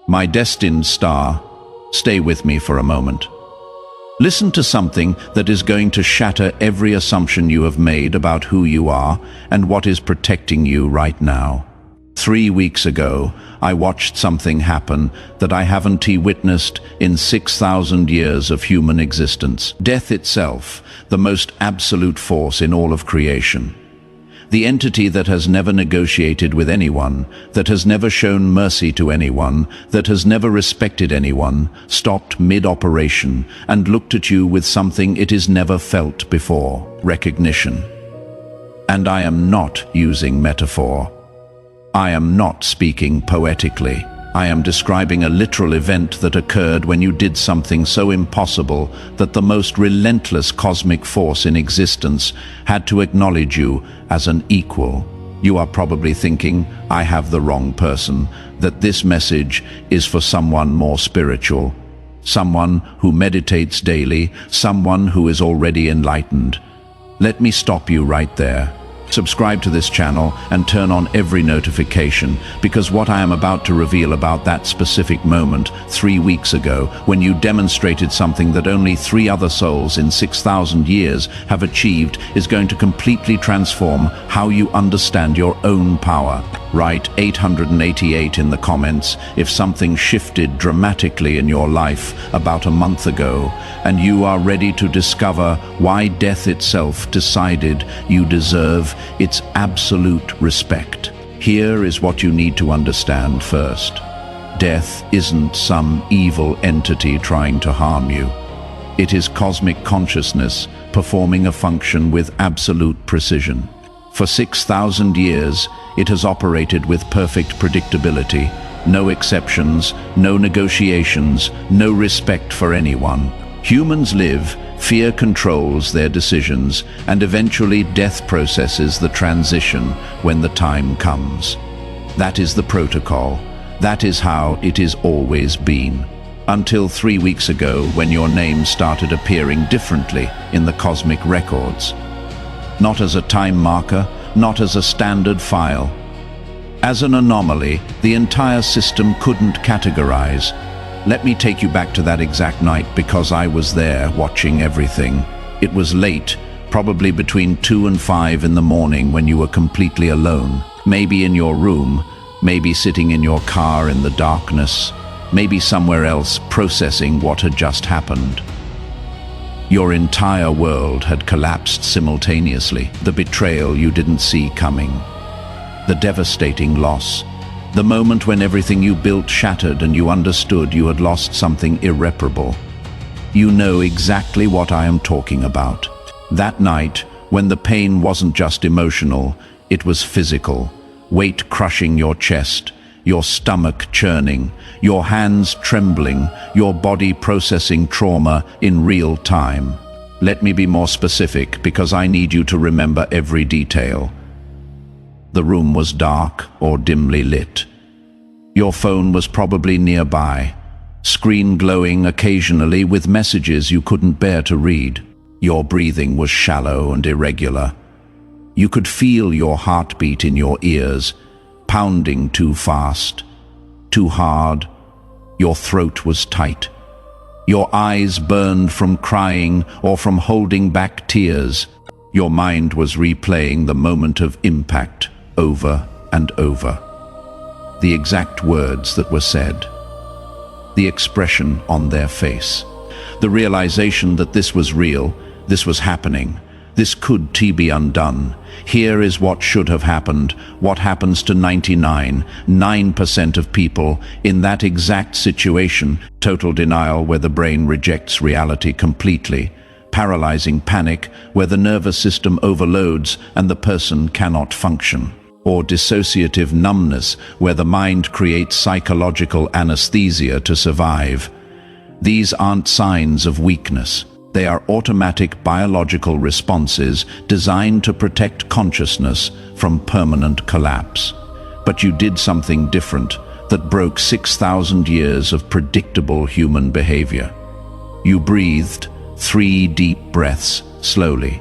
My destined star, stay with me for a moment. Listen to something that is going to shatter every assumption you have made about who you are and what is protecting you right now. 3 weeks ago, I watched something happen that I haven't witnessed in 6,000 years of human existence. Death itself, the most absolute force in all of creation. The entity that has never negotiated with anyone, that has never shown mercy to anyone, that has never respected anyone, stopped mid-operation and looked at you with something it has never felt before: recognition. And I am not using metaphor. I am not speaking poetically. I am describing a literal event that occurred when you did something so impossible that the most relentless cosmic force in existence had to acknowledge you as an equal. You are probably thinking, I have the wrong person, that this message is for someone more spiritual, someone who meditates daily, someone who is already enlightened. Let me stop you right there. Subscribe to this channel and turn on every notification, because what I am about to reveal about that specific moment 3 weeks ago, when you demonstrated something that only 3 other souls in 6,000 years have achieved, is going to completely transform how you understand your own power. Write 888 in the comments if something shifted dramatically in your life about a month ago, and you are ready to discover why death itself decided you deserve its absolute respect. Here is what you need to understand first. Death isn't some evil entity trying to harm you. It is cosmic consciousness performing a function with absolute precision. For 6,000 years, it has operated with perfect predictability, no exceptions, no negotiations, no respect for anyone. Humans live, fear controls their decisions, and eventually death processes the transition when the time comes. That is the protocol. That is how it has always been. Until 3 weeks ago, when your name started appearing differently in the cosmic records. Not as a time marker, not as a standard file. As an anomaly, the entire system couldn't categorize. Let me take you back to that exact night, because I was there watching everything. It was late, probably between 2 and 5 in the morning, when you were completely alone. Maybe in your room, maybe sitting in your car in the darkness, maybe somewhere else processing what had just happened. Your entire world had collapsed simultaneously. The betrayal you didn't see coming. The devastating loss. The moment when everything you built shattered and you understood you had lost something irreparable. You know exactly what I am talking about. That night, when the pain wasn't just emotional, it was physical. Weight crushing your chest, your stomach churning, your hands trembling, your body processing trauma in real time. Let me be more specific, because I need you to remember every detail. The room was dark or dimly lit. Your phone was probably nearby, screen glowing occasionally with messages you couldn't bear to read. Your breathing was shallow and irregular. You could feel your heartbeat in your ears, pounding too fast, too hard. Your throat was tight. Your eyes burned from crying or from holding back tears. Your mind was replaying the moment of impact over and over. The exact words that were said. The expression on their face. The realization that this was real, this was happening. This could be undone. Here is what should have happened, what happens to 99.9% of people in that exact situation. Total denial, where the brain rejects reality completely. Paralyzing panic, where the nervous system overloads and the person cannot function. Or dissociative numbness, where the mind creates psychological anesthesia to survive. These aren't signs of weakness. They are automatic biological responses designed to protect consciousness from permanent collapse. But you did something different that broke 6,000 years of predictable human behavior. You breathed 3 deep breaths slowly,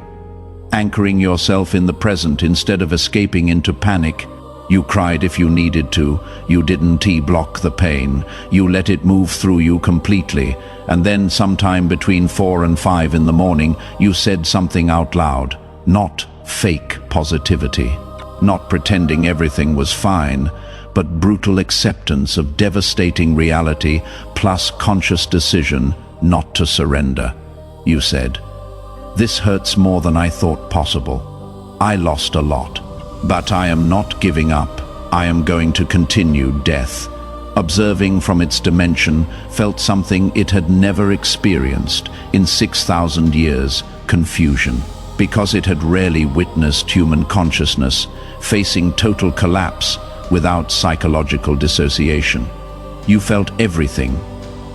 anchoring yourself in the present instead of escaping into panic. You cried if you needed to. You didn't block the pain. You let it move through you completely. And then sometime between 4 and 5 in the morning, you said something out loud. Not fake positivity. Not pretending everything was fine, but brutal acceptance of devastating reality plus conscious decision not to surrender. You said, "This hurts more than I thought possible. I lost a lot. But I am not giving up. I am going to continue." Death, observing from its dimension, felt something it had never experienced in 6,000 years: confusion. Because it had rarely witnessed human consciousness facing total collapse without psychological dissociation. You felt everything.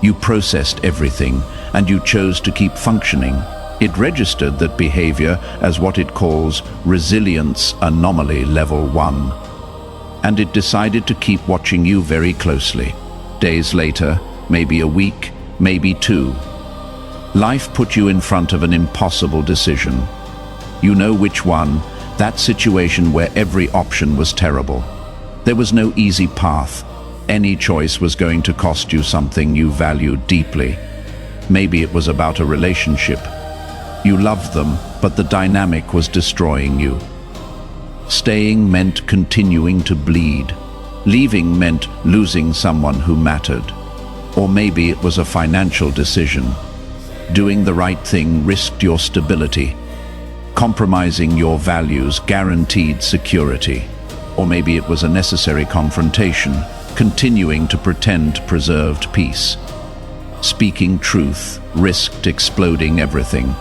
You processed everything, and you chose to keep functioning. It registered that behavior as what it calls resilience anomaly level 1. And it decided to keep watching you very closely. Days later, maybe a week, maybe 2. Life put you in front of an impossible decision. You know which one, that situation where every option was terrible. There was no easy path. Any choice was going to cost you something you valued deeply. Maybe it was about a relationship. You loved them, but the dynamic was destroying you. Staying meant continuing to bleed. Leaving meant losing someone who mattered. Or maybe it was a financial decision. Doing the right thing risked your stability. Compromising your values guaranteed security. Or maybe it was a necessary confrontation, continuing to pretend preserved peace. Speaking truth risked exploding everything.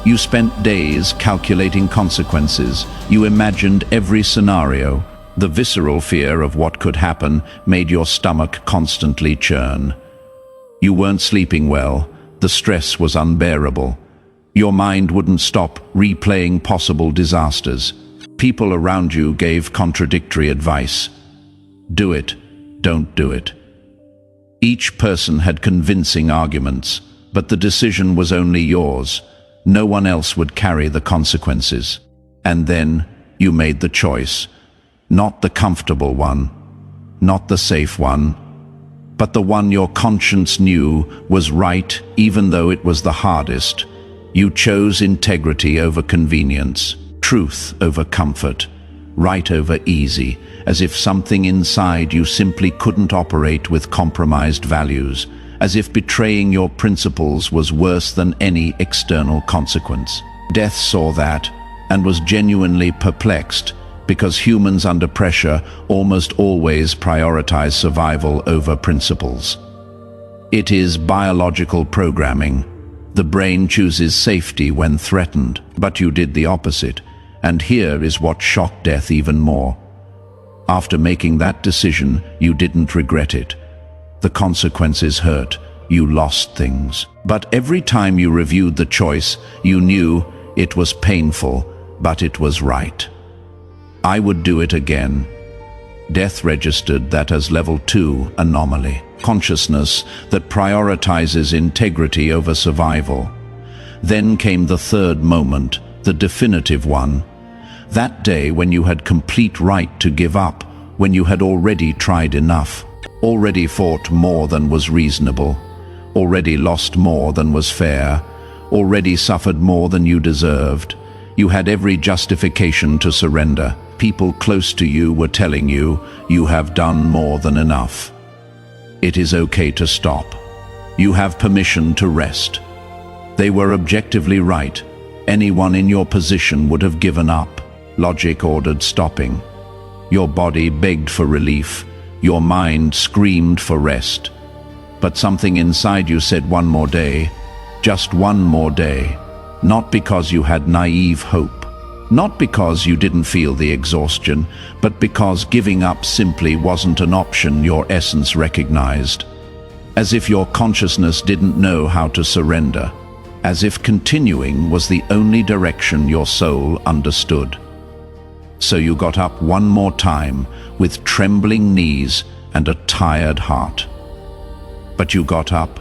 You spent days calculating consequences. You imagined every scenario. The visceral fear of what could happen made your stomach constantly churn. You weren't sleeping well. The stress was unbearable. Your mind wouldn't stop replaying possible disasters. People around you gave contradictory advice. Do it, don't do it. Each person had convincing arguments, but the decision was only yours. No one else would carry the consequences. And then you made the choice. Not the comfortable one, not the safe one, but the one your conscience knew was right even though it was the hardest. You chose integrity over convenience, truth over comfort, right over easy, as if something inside you simply couldn't operate with compromised values, as if betraying your principles was worse than any external consequence. Death saw that and was genuinely perplexed, because humans under pressure almost always prioritize survival over principles. It is biological programming. The brain chooses safety when threatened, but you did the opposite. And here is what shocked Death even more. After making that decision, you didn't regret it. The consequences hurt. You lost things. But every time you reviewed the choice, you knew it was painful, but it was right. I would do it again. Death registered that as level 2 anomaly. Consciousness that prioritizes integrity over survival. Then came the third moment, the definitive one. That day when you had complete right to give up, when you had already tried enough, already fought more than was reasonable, already lost more than was fair, already suffered more than you deserved. You had every justification to surrender. People close to you were telling you, you have done more than enough. It is okay to stop. You have permission to rest. They were objectively right. Anyone in your position would have given up. Logic ordered stopping. Your body begged for relief. Your mind screamed for rest. But something inside you said one more day, just one more day. Not because you had naive hope. Not because you didn't feel the exhaustion, but because giving up simply wasn't an option your essence recognized. As if your consciousness didn't know how to surrender. As if continuing was the only direction your soul understood. So you got up one more time with trembling knees and a tired heart. But you got up,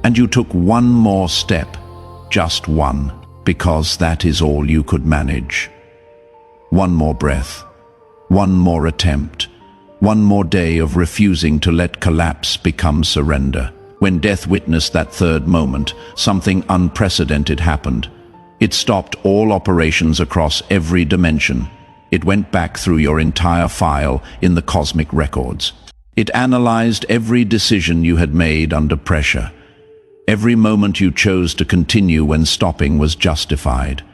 and you took one more step, just one. Because that is all you could manage. One more breath. One more attempt. One more day of refusing to let collapse become surrender. When death witnessed that third moment, something unprecedented happened. It stopped all operations across every dimension. It went back through your entire file in the cosmic records. It analyzed every decision you had made under pressure. Every moment you chose to continue when stopping was justified.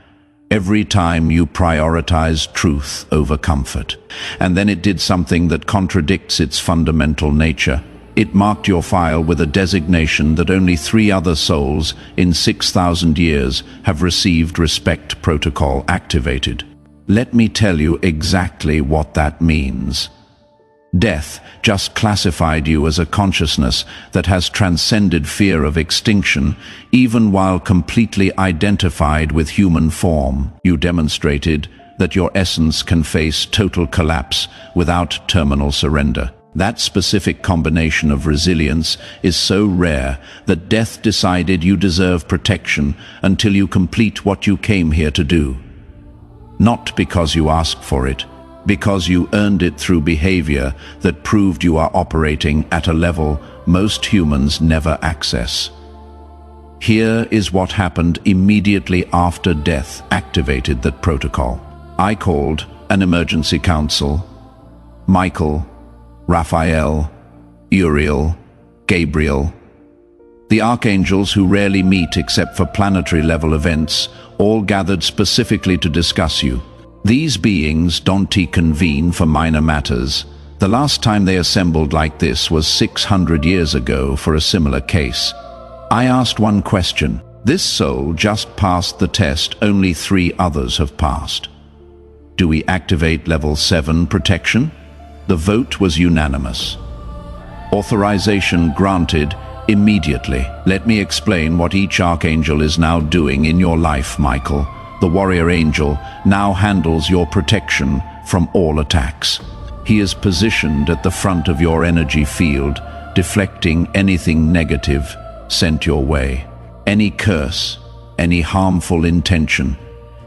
Every time you prioritized truth over comfort. And then it did something that contradicts its fundamental nature. It marked your file with a designation that only 3 other souls in 6,000 years have received. Respect protocol activated. Let me tell you exactly what that means. Death just classified you as a consciousness that has transcended fear of extinction, even while completely identified with human form. You demonstrated that your essence can face total collapse without terminal surrender. That specific combination of resilience is so rare that death decided you deserve protection until you complete what you came here to do. Not because you asked for it, because you earned it through behavior that proved you are operating at a level most humans never access. Here is what happened immediately after death activated that protocol. I called an emergency council. Michael, Raphael, Uriel, Gabriel, the archangels who rarely meet except for planetary-level events, all gathered specifically to discuss you. These beings don't convene for minor matters. The last time they assembled like this was 600 years ago for a similar case. I asked one question. This soul just passed the test only 3 others have passed. Do we activate level 7 protection? The vote was unanimous. Authorization granted immediately. Let me explain what each archangel is now doing in your life, Michael. The warrior angel now handles your protection from all attacks. He is positioned at the front of your energy field, deflecting anything negative sent your way. Any curse, any harmful intention,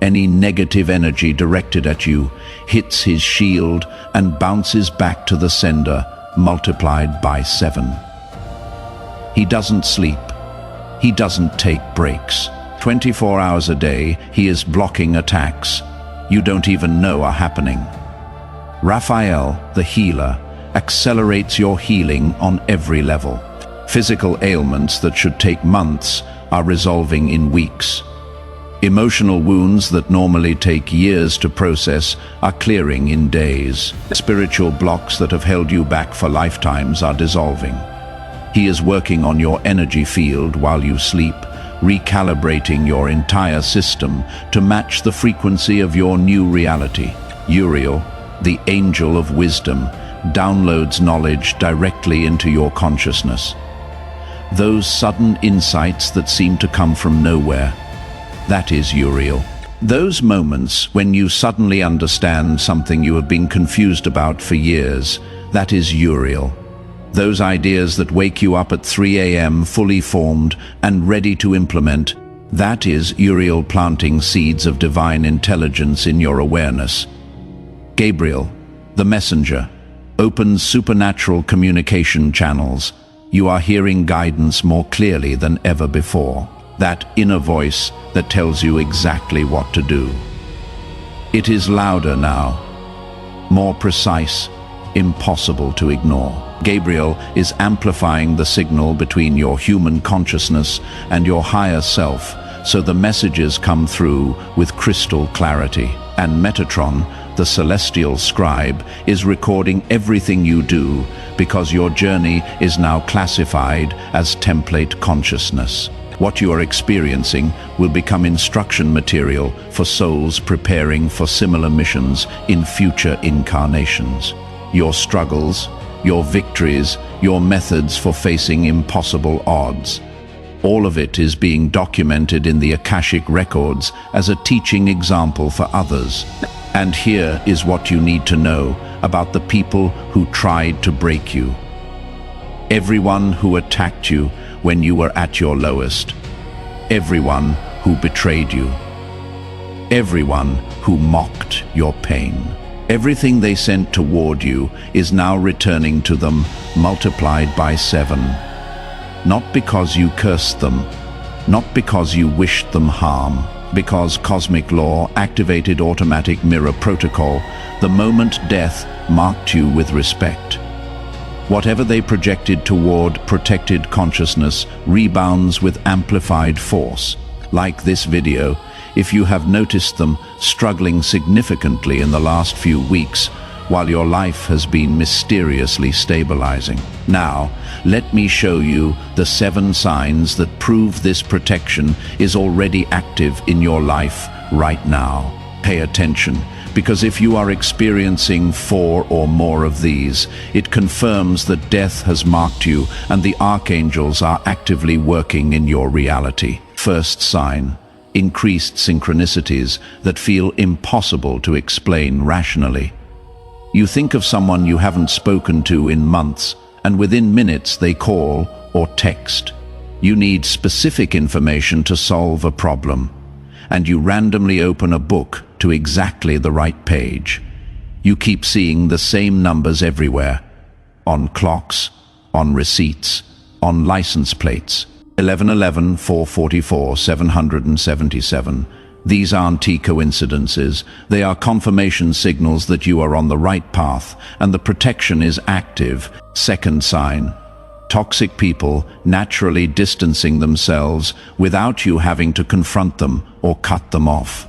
any negative energy directed at you hits his shield and bounces back to the sender, multiplied by 7. He doesn't sleep. He doesn't take breaks. 24 hours a day, he is blocking attacks you don't even know are happening. Raphael, the healer, accelerates your healing on every level. Physical ailments that should take months are resolving in weeks. Emotional wounds that normally take years to process are clearing in days. Spiritual blocks that have held you back for lifetimes are dissolving. He is working on your energy field while you sleep, recalibrating your entire system to match the frequency of your new reality. Uriel, the angel of wisdom, downloads knowledge directly into your consciousness. Those sudden insights that seem to come from nowhere, that is Uriel. Those moments when you suddenly understand something you have been confused about for years, that is Uriel. Those ideas that wake you up at 3 a.m. fully formed and ready to implement, that is Uriel planting seeds of divine intelligence in your awareness. Gabriel, the messenger, opens supernatural communication channels. You are hearing guidance more clearly than ever before. That inner voice that tells you exactly what to do. It is louder now, more precise, impossible to ignore. Gabriel is amplifying the signal between your human consciousness and your higher self, so the messages come through with crystal clarity. And Metatron, the celestial scribe, is recording everything you do because your journey is now classified as template consciousness. What you are experiencing will become instruction material for souls preparing for similar missions in future incarnations. Your struggles, your victories, your methods for facing impossible odds. All of it is being documented in the Akashic records as a teaching example for others. And here is what you need to know about the people who tried to break you. Everyone who attacked you when you were at your lowest. Everyone who betrayed you. Everyone who mocked your pain. Everything they sent toward you is now returning to them, multiplied by 7. Not because you cursed them, not because you wished them harm, because cosmic law activated automatic mirror protocol, the moment death marked you with respect. Whatever they projected toward protected consciousness rebounds with amplified force. Like this video, if you have noticed them struggling significantly in the last few weeks, while your life has been mysteriously stabilizing. Now, let me show you the 7 signs that prove this protection is already active in your life right now. Pay attention, because if you are experiencing 4 or more of these, it confirms that death has marked you and the archangels are actively working in your reality. First sign: increased synchronicities that feel impossible to explain rationally. You think of someone you haven't spoken to in months, and within minutes they call or text. You need specific information to solve a problem, and you randomly open a book to exactly the right page. You keep seeing the same numbers everywhere, on clocks, on receipts, on license plates. 1111, 444, 777. These aren't coincidences. They are confirmation signals that you are on the right path and the protection is active. Second sign: toxic people naturally distancing themselves without you having to confront them or cut them off.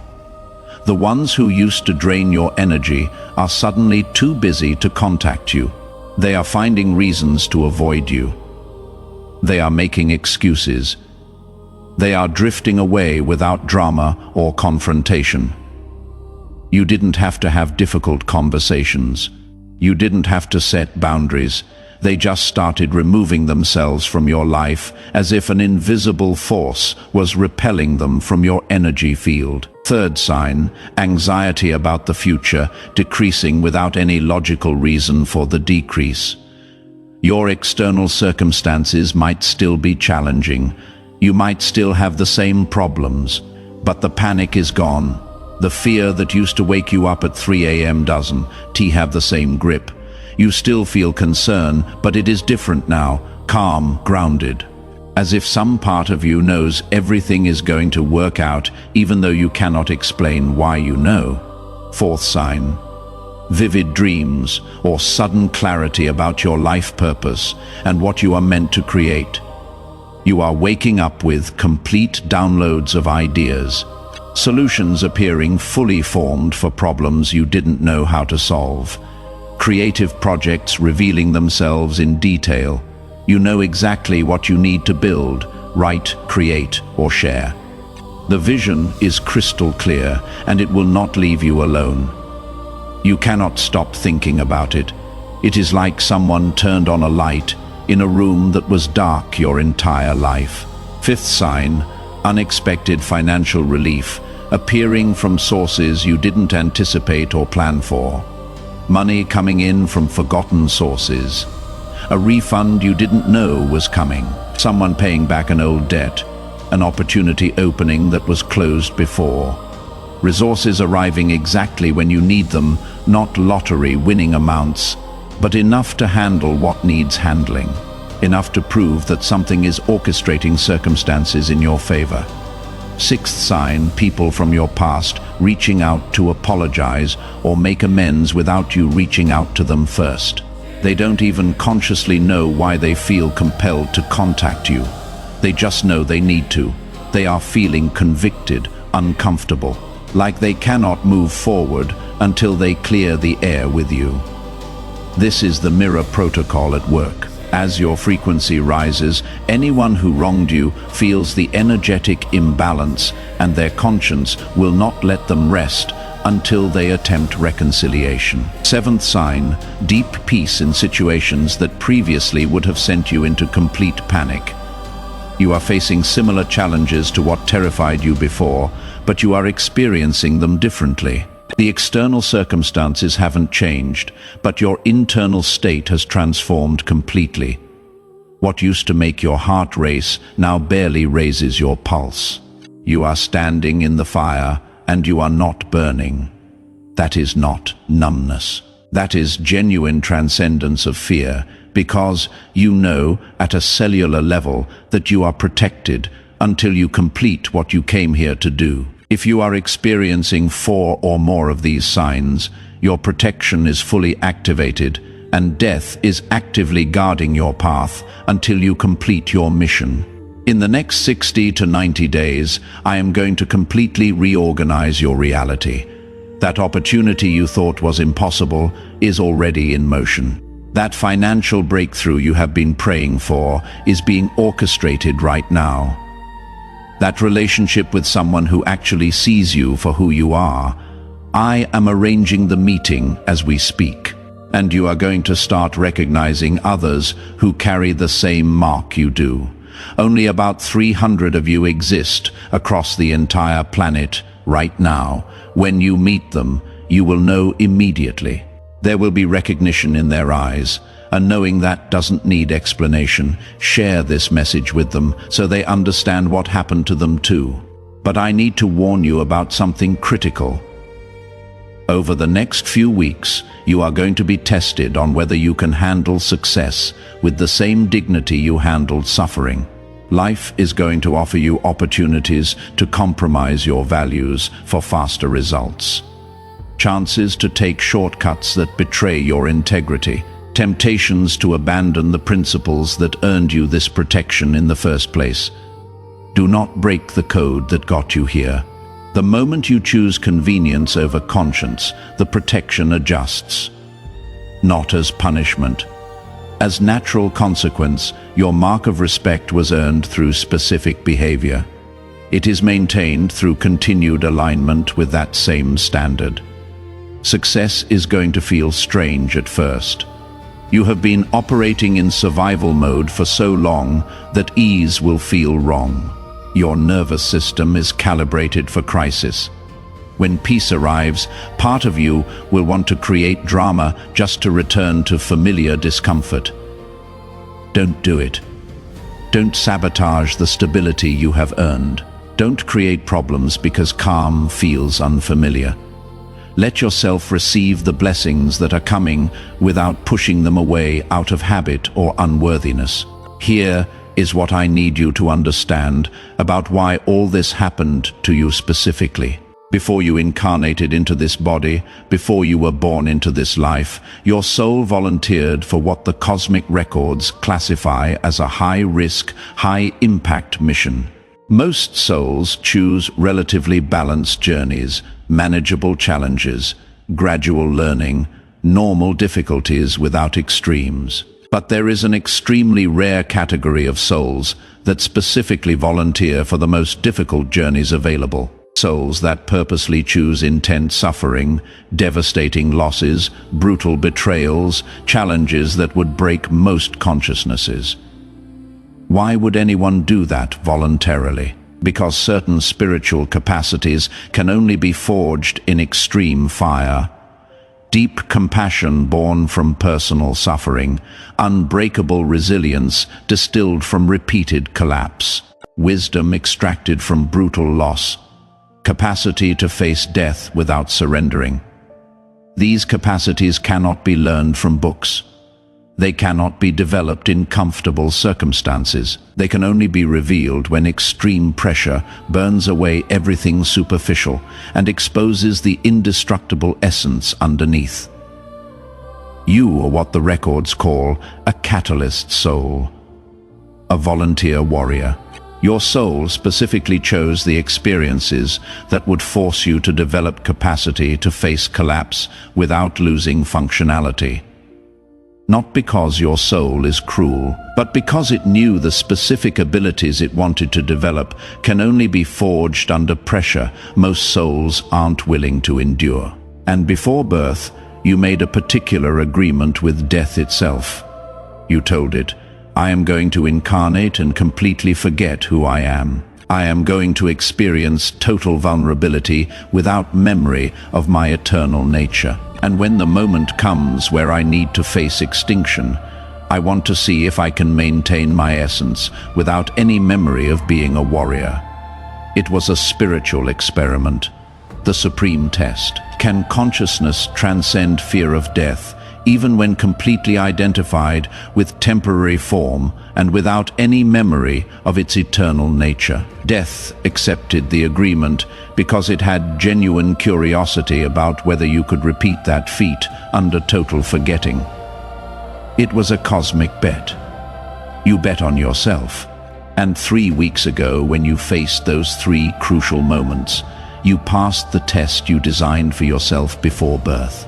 The ones who used to drain your energy are suddenly too busy to contact you. They are finding reasons to avoid you. They are making excuses. They are drifting away without drama or confrontation. You didn't have to have difficult conversations. You didn't have to set boundaries. They just started removing themselves from your life as if an invisible force was repelling them from your energy field. Third sign: anxiety about the future decreasing without any logical reason for the decrease. Your external circumstances might still be challenging. You might still have the same problems, but the panic is gone. The fear that used to wake you up at 3 a.m. doesn't have the same grip. You still feel concern, but it is different now, calm, grounded. As if some part of you knows everything is going to work out, even though you cannot explain why you know. Fourth sign: vivid dreams or sudden clarity about your life purpose and what you are meant to create. You are waking up with complete downloads of ideas, solutions appearing fully formed for problems you didn't know how to solve, creative projects revealing themselves in detail. You know exactly what you need to build, write, create, or share. The vision is crystal clear, and it will not leave you alone. You cannot stop thinking about it. It is like someone turned on a light in a room that was dark your entire life. Fifth sign: unexpected financial relief appearing from sources you didn't anticipate or plan for. Money coming in from forgotten sources. A refund you didn't know was coming. Someone paying back an old debt. An opportunity opening that was closed before. Resources arriving exactly when you need them, not lottery winning amounts, but enough to handle what needs handling. Enough to prove that something is orchestrating circumstances in your favor. Sixth sign: people from your past reaching out to apologize or make amends without you reaching out to them first. They don't even consciously know why they feel compelled to contact you. They just know they need to. They are feeling convicted, uncomfortable, like they cannot move forward until they clear the air with you. This is the mirror protocol at work. As your frequency rises, anyone who wronged you feels the energetic imbalance, and their conscience will not let them rest until they attempt reconciliation. Seventh sign: deep peace in situations that previously would have sent you into complete panic. You are facing similar challenges to what terrified you before, but you are experiencing them differently. The external circumstances haven't changed, but your internal state has transformed completely. What used to make your heart race now barely raises your pulse. You are standing in the fire, and you are not burning. That is not numbness. That is genuine transcendence of fear, because you know at a cellular level that you are protected until you complete what you came here to do. If you are experiencing 4 or more of these signs, your protection is fully activated, and death is actively guarding your path until you complete your mission. In the next 60 to 90 days, I am going to completely reorganize your reality. That opportunity you thought was impossible is already in motion. That financial breakthrough you have been praying for is being orchestrated right now. That relationship with someone who actually sees you for who you are, I am arranging the meeting as we speak. And you are going to start recognizing others who carry the same mark you do. Only about 300 of you exist across the entire planet right now. When you meet them, you will know immediately. There will be recognition in their eyes, and knowing that doesn't need explanation. Share this message with them so they understand what happened to them too. But I need to warn you about something critical. Over the next few weeks, you are going to be tested on whether you can handle success with the same dignity you handled suffering. Life is going to offer you opportunities to compromise your values for faster results. Chances to take shortcuts that betray your integrity. Temptations to abandon the principles that earned you this protection in the first place. Do not break the code that got you here. The moment you choose convenience over conscience, the protection adjusts. Not as punishment. As natural consequence, your mark of respect was earned through specific behavior. It is maintained through continued alignment with that same standard. Success is going to feel strange at first. You have been operating in survival mode for so long that ease will feel wrong. Your nervous system is calibrated for crisis. When peace arrives, part of you will want to create drama just to return to familiar discomfort. Don't do it. Don't sabotage the stability you have earned. Don't create problems because calm feels unfamiliar. Let yourself receive the blessings that are coming without pushing them away out of habit or unworthiness. Here is what I need you to understand about why all this happened to you specifically. Before you incarnated into this body, before you were born into this life, your soul volunteered for what the cosmic records classify as a high-risk, high-impact mission. Most souls choose relatively balanced journeys, manageable challenges, gradual learning, normal difficulties without extremes. But there is an extremely rare category of souls that specifically volunteer for the most difficult journeys available. Souls that purposely choose intense suffering, devastating losses, brutal betrayals, challenges that would break most consciousnesses. Why would anyone do that voluntarily? Because certain spiritual capacities can only be forged in extreme fire. Deep compassion born from personal suffering, unbreakable resilience distilled from repeated collapse, wisdom extracted from brutal loss, capacity to face death without surrendering. These capacities cannot be learned from books. They cannot be developed in comfortable circumstances. They can only be revealed when extreme pressure burns away everything superficial and exposes the indestructible essence underneath. You are what the records call a catalyst soul, a volunteer warrior. Your soul specifically chose the experiences that would force you to develop capacity to face collapse without losing functionality. Not because your soul is cruel, but because it knew the specific abilities it wanted to develop can only be forged under pressure most souls aren't willing to endure. And before birth, you made a particular agreement with death itself. You told it, I am going to incarnate and completely forget who I am. I am going to experience total vulnerability without memory of my eternal nature. And when the moment comes where I need to face extinction, I want to see if I can maintain my essence without any memory of being a warrior. It was a spiritual experiment. the supreme test. Can consciousness transcend fear of death, even when completely identified with temporary form and without any memory of its eternal nature? Death accepted the agreement because it had genuine curiosity about whether you could repeat that feat under total forgetting. It was a cosmic bet. You bet on yourself. And 3 weeks ago, when you faced those 3 crucial moments, you passed the test you designed for yourself before birth.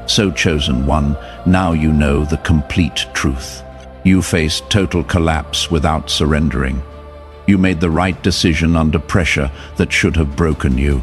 So, chosen one, now you know the complete truth. You faced total collapse without surrendering. You made the right decision under pressure that should have broken you.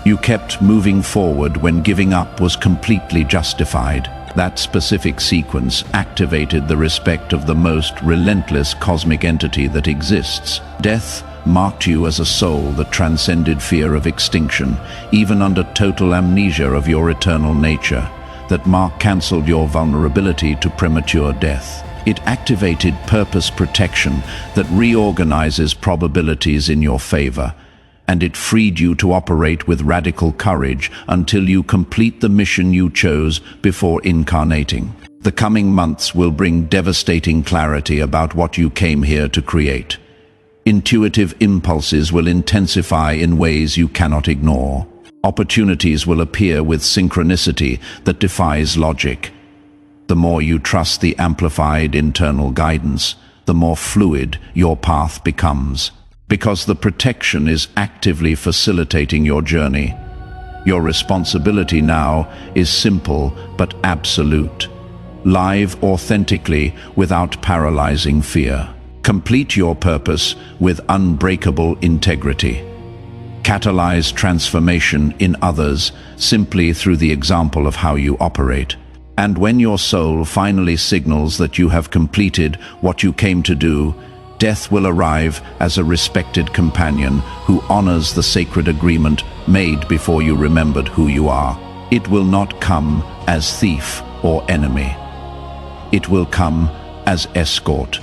You kept moving forward when giving up was completely justified. That specific sequence activated the respect of the most relentless cosmic entity that exists. Death marked you as a soul that transcended fear of extinction, even under total amnesia of your eternal nature. That mark cancelled your vulnerability to premature death. It activated purpose protection that reorganizes probabilities in your favor, and it freed you to operate with radical courage until you complete the mission you chose before incarnating. The coming months will bring devastating clarity about what you came here to create. Intuitive impulses will intensify in ways you cannot ignore. Opportunities will appear with synchronicity that defies logic. The more you trust the amplified internal guidance, the more fluid your path becomes. Because the protection is actively facilitating your journey. Your responsibility now is simple but absolute. Live authentically without paralyzing fear. Complete your purpose with unbreakable integrity. Catalyze transformation in others simply through the example of how you operate. And when your soul finally signals that you have completed what you came to do, death will arrive as a respected companion who honors the sacred agreement made before you remembered who you are. It will not come as thief or enemy. It will come as escort,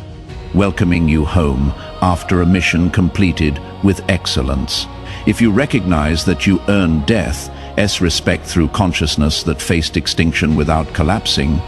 welcoming you home after a mission completed with excellence. If you recognize that you earned death's respect through consciousness that faced extinction without collapsing,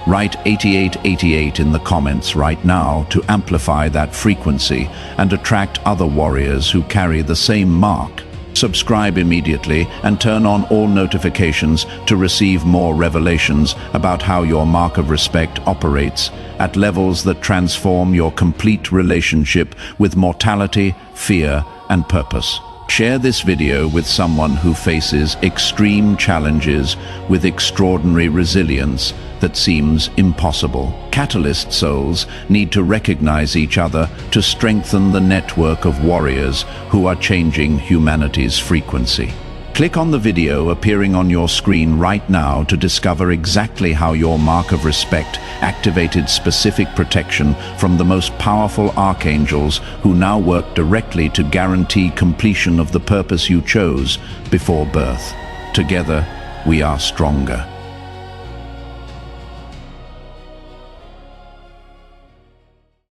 write 8888 in the comments right now to amplify that frequency and attract other warriors who carry the same mark. Subscribe immediately and turn on all notifications to receive more revelations about how your mark of respect operates at levels that transform your complete relationship with mortality, fear, and purpose. Share this video with someone who faces extreme challenges with extraordinary resilience that seems impossible. Catalyst souls need to recognize each other to strengthen the network of warriors who are changing humanity's frequency. Click on the video appearing on your screen right now to discover exactly how your mark of respect activated specific protection from the most powerful archangels who now work directly to guarantee completion of the purpose you chose before birth. Together, we are stronger.